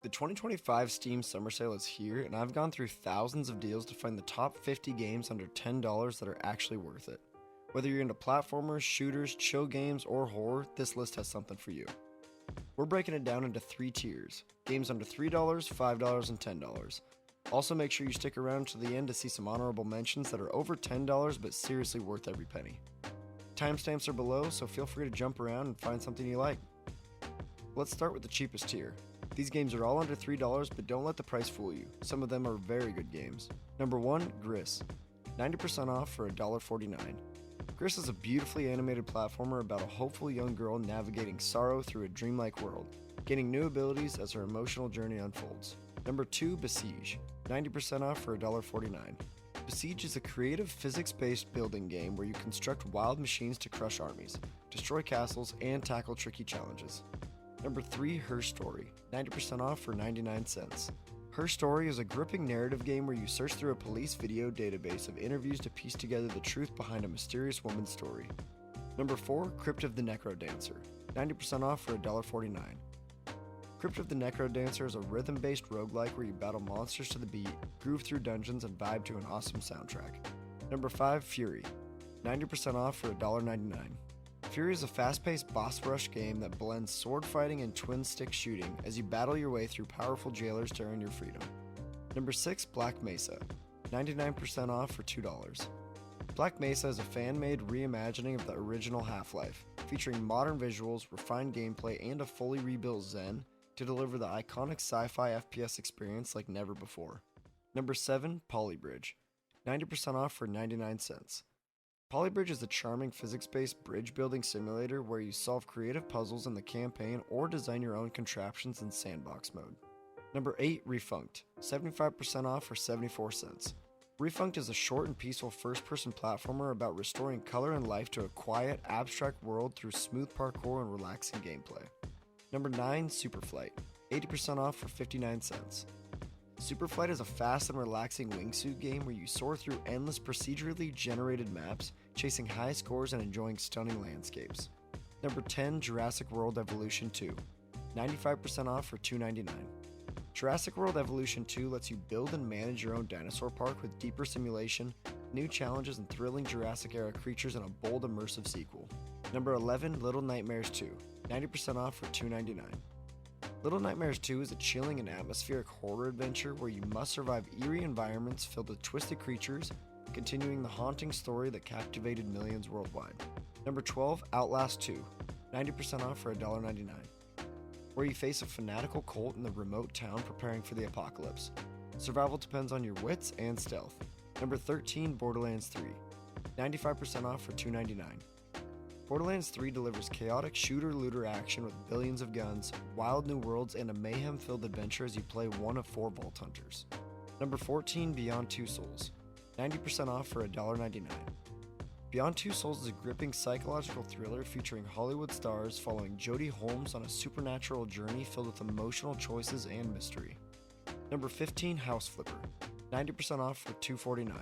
The 2025 Steam Summer Sale is here, and I've gone through thousands of deals to find the top 50 games under $10 that are actually worth it. Whether you're into platformers, shooters, chill games, or horror, this list has something for you. We're breaking it down into 3 tiers: games under $3, $5, and $10. Also, make sure you stick around to the end to see some honorable mentions that are over $10 but seriously worth every penny. Timestamps are below, so feel free to jump around and find something you like. Let's start with the cheapest tier. These games are all under $3, but don't let the price fool you. Some of them are very good games. Number 1, Gris. 90% off for $1.49. Gris is a beautifully animated platformer about a hopeful young girl navigating sorrow through a dreamlike world, gaining new abilities as her emotional journey unfolds. Number 2, Besiege. 90% off for $1.49. Besiege is a creative physics-based building game where you construct wild machines to crush armies, destroy castles, and tackle tricky challenges. Number 3, Her Story. 90% off for 99 cents. Her Story is a gripping narrative game where you search through a police video database of interviews to piece together the truth behind a mysterious woman's story. Number 4, Crypt of the Necrodancer. 90% off for $1.49. Crypt of the Necrodancer is a rhythm-based roguelike where you battle monsters to the beat, groove through dungeons, and vibe to an awesome soundtrack. Number 5, Fury. 90% off for $1.99. Fury is a fast-paced boss rush game that blends sword fighting and twin-stick shooting as you battle your way through powerful jailers to earn your freedom. Number 6, Black Mesa. 99% off for $2. Black Mesa is a fan-made reimagining of the original Half-Life, featuring modern visuals, refined gameplay, and a fully rebuilt Zen to deliver the iconic sci-fi FPS experience like never before. Number 7, Polybridge. 90% off for 99 cents. Polybridge is a charming physics-based bridge-building simulator where you solve creative puzzles in the campaign or design your own contraptions in sandbox mode. Number 8, Refunct. 75% off for 74 cents. Refunct is a short and peaceful first-person platformer about restoring color and life to a quiet, abstract world through smooth parkour and relaxing gameplay. Number 9, Superflight. 80% off for 59 cents. Superflight is a fast and relaxing wingsuit game where you soar through endless procedurally generated maps, chasing high scores and enjoying stunning landscapes. Number 10, Jurassic World Evolution 2. 95% off for $2.99. Jurassic World Evolution 2 lets you build and manage your own dinosaur park with deeper simulation, new challenges, and thrilling Jurassic-era creatures in a bold, immersive sequel. Number 11, Little Nightmares 2. 90% off for $2.99. Little Nightmares 2 is a chilling and atmospheric horror adventure where you must survive eerie environments filled with twisted creatures, continuing the haunting story that captivated millions worldwide. Number 12, Outlast 2. 90% off for $1.99. Where you face a fanatical cult in the remote town preparing for the apocalypse. Survival depends on your wits and stealth. Number 13, Borderlands 3. 95% off for $2.99. Borderlands 3 delivers chaotic shooter-looter action with billions of guns, wild new worlds, and a mayhem-filled adventure as you play one of 4 Vault Hunters. Number 14, Beyond Two Souls. 90% off for $1.99. Beyond Two Souls is a gripping psychological thriller featuring Hollywood stars following Jodie Holmes on a supernatural journey filled with emotional choices and mystery. Number 15, House Flipper. 90% off for $2.49.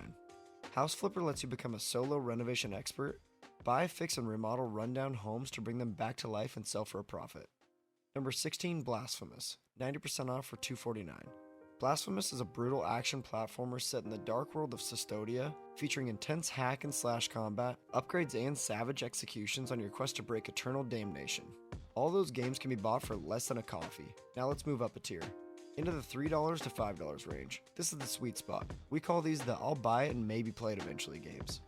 House Flipper lets you become a solo renovation expert, buy, fix, and remodel rundown homes to bring them back to life and sell for a profit. Number 16, Blasphemous. 90% off for $2.49. Blasphemous is a brutal action platformer set in the dark world of Custodia, featuring intense hack and slash combat, upgrades, and savage executions on your quest to break eternal damnation. All those games can be bought for less than a coffee. Now let's move up a tier. Into the $3 to $5 range. This is the sweet spot. We call these the I'll buy it and maybe play it eventually games.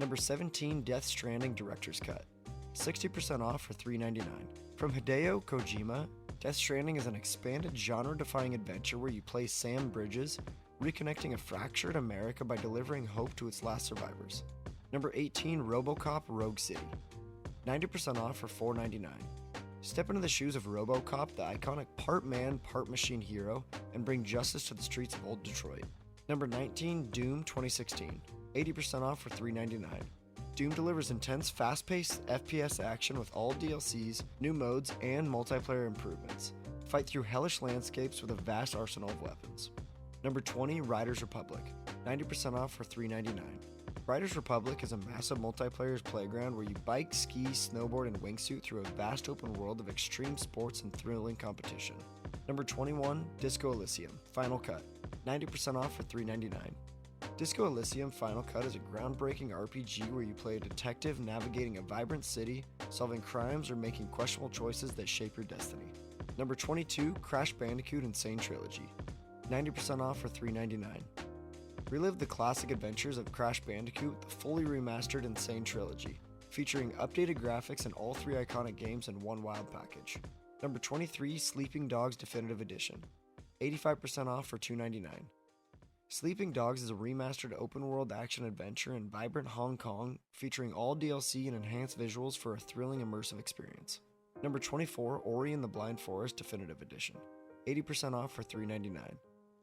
Number 17, Death Stranding Director's Cut. 60% off for $3.99. From Hideo Kojima, Death Stranding is an expanded genre-defying adventure where you play Sam Bridges, reconnecting a fractured America by delivering hope to its last survivors. Number 18, RoboCop Rogue City. 90% off for $4.99. Step into the shoes of RoboCop, the iconic part-man, part-machine hero, and bring justice to the streets of old Detroit. Number 19, Doom 2016. 80% off for $3.99. Doom delivers intense, fast-paced FPS action with all DLCs, new modes, and multiplayer improvements. Fight through hellish landscapes with a vast arsenal of weapons. Number 20, Riders Republic. 90% off for $3.99. Riders Republic is a massive multiplayer playground where you bike, ski, snowboard, and wingsuit through a vast open world of extreme sports and thrilling competition. Number 21, Disco Elysium Final Cut, 90% off for $3.99. Disco Elysium Final Cut is a groundbreaking RPG where you play a detective navigating a vibrant city, solving crimes or making questionable choices that shape your destiny. Number 22, Crash Bandicoot Insane Trilogy, 90% off for $3.99. Relive the classic adventures of Crash Bandicoot with the fully remastered Insane Trilogy, featuring updated graphics and all 3 iconic games in one wild package. Number 23, Sleeping Dogs Definitive Edition, 85% off for $2.99. Sleeping Dogs is a remastered open-world action-adventure in vibrant Hong Kong, featuring all DLC and enhanced visuals for a thrilling immersive experience. Number 24, Ori and the Blind Forest Definitive Edition, 80% off for $3.99.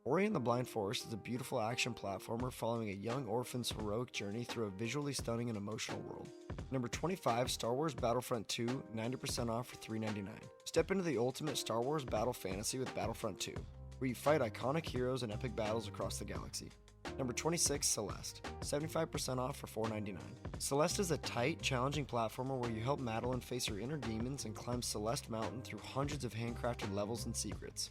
Ori and the Blind Forest is a beautiful action platformer following a young orphan's heroic journey through a visually stunning and emotional world. Number 25, Star Wars Battlefront 2, 90% off for $3.99. Step into the ultimate Star Wars battle fantasy with Battlefront 2, where you fight iconic heroes and epic battles across the galaxy. Number 26, Celeste, 75% off for $4.99. Celeste is a tight, challenging platformer where you help Madeline face her inner demons and climb Celeste Mountain through hundreds of handcrafted levels and secrets.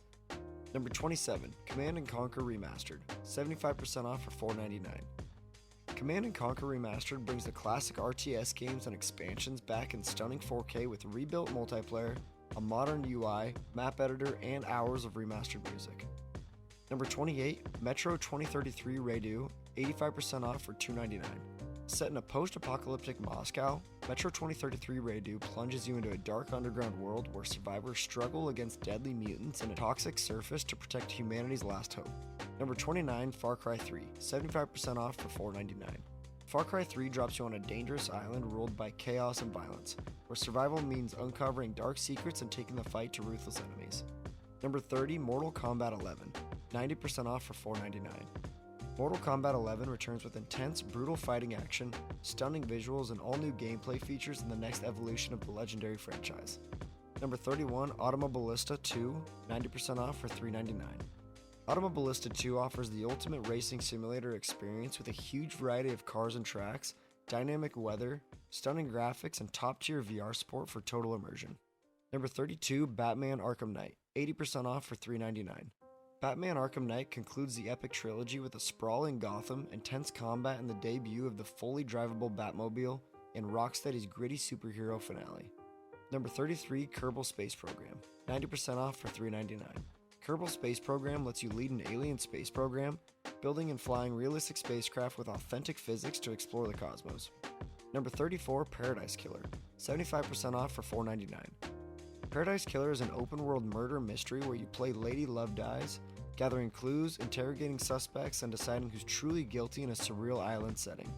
Number 27, Command & Conquer Remastered, 75% off for $4.99. Command & Conquer Remastered brings the classic RTS games and expansions back in stunning 4K with rebuilt multiplayer, a modern UI, map editor, and hours of remastered music. Number 28, Metro 2033 Redo, 85% off for $2.99. Set in a post-apocalyptic Moscow, Metro 2033 Redo plunges you into a dark underground world where survivors struggle against deadly mutants and a toxic surface to protect humanity's last hope. Number 29, Far Cry 3, 75% off for $4.99. Far Cry 3 drops you on a dangerous island ruled by chaos and violence, where survival means uncovering dark secrets and taking the fight to ruthless enemies. Number 30, Mortal Kombat 11, 90% off for $4.99. Mortal Kombat 11 returns with intense, brutal fighting action, stunning visuals, and all new gameplay features in the next evolution of the legendary franchise. Number 31, Automobilista 2, 90% off for $3.99. Automobilista 2 offers the ultimate racing simulator experience with a huge variety of cars and tracks, dynamic weather, stunning graphics, and top-tier VR support for total immersion. Number 32, Batman Arkham Knight, 80% off for $3.99. Batman Arkham Knight concludes the epic trilogy with a sprawling Gotham, intense combat, and the debut of the fully drivable Batmobile in Rocksteady's gritty superhero finale. Number 33, Kerbal Space Program, 90% off for $3.99. Kerbal Space Program lets you lead an alien space program, building and flying realistic spacecraft with authentic physics to explore the cosmos. Number 34, Paradise Killer, 75% off for $4.99. Paradise Killer is an open-world murder mystery where you play Lady Love Dies, gathering clues, interrogating suspects, and deciding who's truly guilty in a surreal island setting.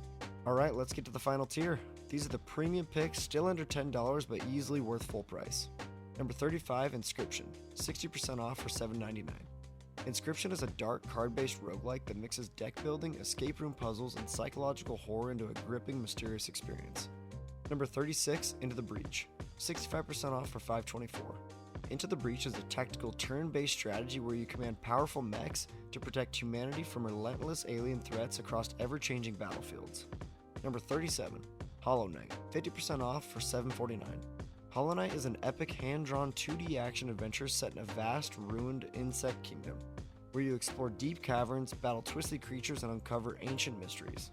Alright, let's get to the final tier. These are the premium picks, still under $10 but easily worth full price. Number 35, Inscription, 60% off for $7.99. Inscription is a dark card-based roguelike that mixes deck building, escape room puzzles, and psychological horror into a gripping, mysterious experience. Number 36, Into the Breach, 65% off for $5.24. Into the Breach is a tactical turn-based strategy where you command powerful mechs to protect humanity from relentless alien threats across ever-changing battlefields. Number 37, Hollow Knight, 50% off for $7.49. Hollow Knight is an epic hand-drawn 2D action adventure set in a vast, ruined insect kingdom, where you explore deep caverns, battle twisted creatures, and uncover ancient mysteries.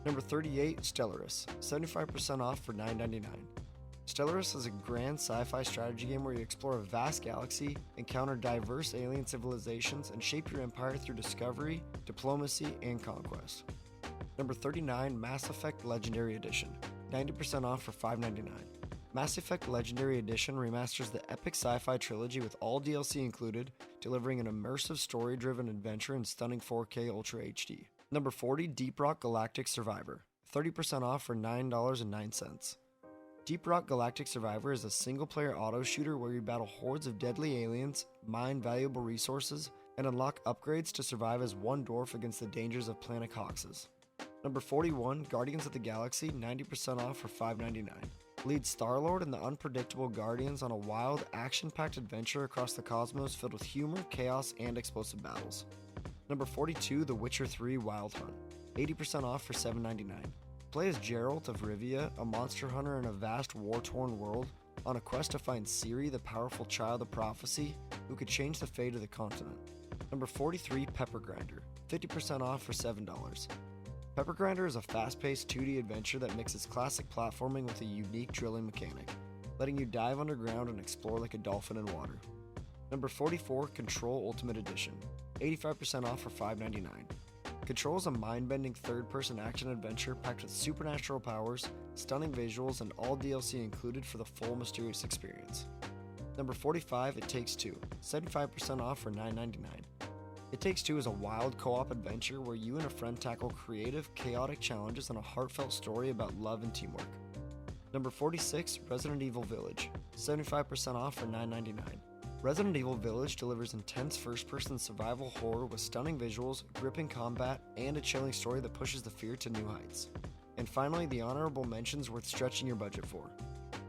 Number 38, Stellaris, 75% off for $9.99. Stellaris is a grand sci-fi strategy game where you explore a vast galaxy, encounter diverse alien civilizations, and shape your empire through discovery, diplomacy, and conquest. Number 39, Mass Effect Legendary Edition, 90% off for $5.99. Mass Effect Legendary Edition remasters the epic sci-fi trilogy with all DLC included, delivering an immersive story-driven adventure in stunning 4K Ultra HD. Number 40, Deep Rock Galactic Survivor, 30% off for $9.09. Deep Rock Galactic Survivor is a single-player auto shooter where you battle hordes of deadly aliens, mine valuable resources, and unlock upgrades to survive as one dwarf against the dangers of Planet Cox's. Number 41, Guardians of the Galaxy, 90% off for $5.99. Lead Star-Lord and the unpredictable Guardians on a wild, action-packed adventure across the cosmos filled with humor, chaos, and explosive battles. Number 42, The Witcher 3 Wild Hunt, 80% off for $7.99. Play as Geralt of Rivia, a monster hunter in a vast war-torn world, on a quest to find Ciri, the powerful child of prophecy, who could change the fate of the continent. Number 43, Pepper Grinder, 50% off for $7. Pepper Grinder is a fast-paced 2D adventure that mixes classic platforming with a unique drilling mechanic, letting you dive underground and explore like a dolphin in water. Number 44, Control Ultimate Edition, 85% off for $5.99. Control is a mind-bending third-person action adventure packed with supernatural powers, stunning visuals, and all DLC included for the full mysterious experience. Number 45, It Takes Two, 75% off for $9.99. It Takes Two is a wild co-op adventure where you and a friend tackle creative, chaotic challenges and a heartfelt story about love and teamwork. Number 46, Resident Evil Village, 75% off for $9.99. Resident Evil Village delivers intense first-person survival horror with stunning visuals, gripping combat, and a chilling story that pushes the fear to new heights. And finally, the honorable mentions worth stretching your budget for.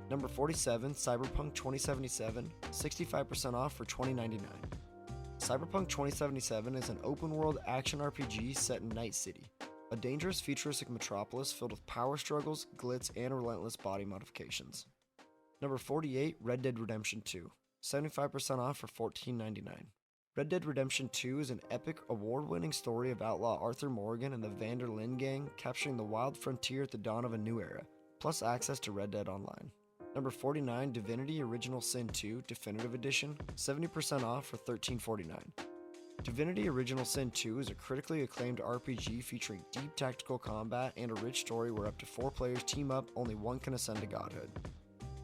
Number 47, Cyberpunk 2077, 65% off for $20.99. Cyberpunk 2077 is an open-world action RPG set in Night City, a dangerous futuristic metropolis filled with power struggles, glitz, and relentless body modifications. Number 48, Red Dead Redemption 2, 75% off for $14.99. Red Dead Redemption 2 is an epic, award-winning story of outlaw Arthur Morgan and the Van der Linde gang capturing the wild frontier at the dawn of a new era, plus access to Red Dead Online. Number 49, Divinity Original Sin 2 Definitive Edition, 70% off for $13.49. Divinity Original Sin 2 is a critically acclaimed RPG featuring deep tactical combat and a rich story where up to 4 players team up, only one can ascend to godhood.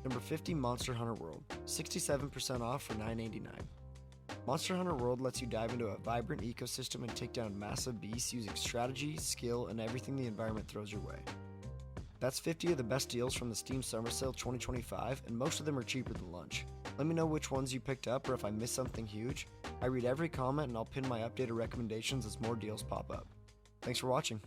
Number 50, Monster Hunter World, 67% off for $9.89. Monster Hunter World lets you dive into a vibrant ecosystem and take down massive beasts using strategy, skill, and everything the environment throws your way. That's 50 of the best deals from the Steam Summer Sale 2025, and most of them are cheaper than lunch. Let me know which ones you picked up or if I missed something huge. I read every comment and I'll pin my updated recommendations as more deals pop up. Thanks for watching.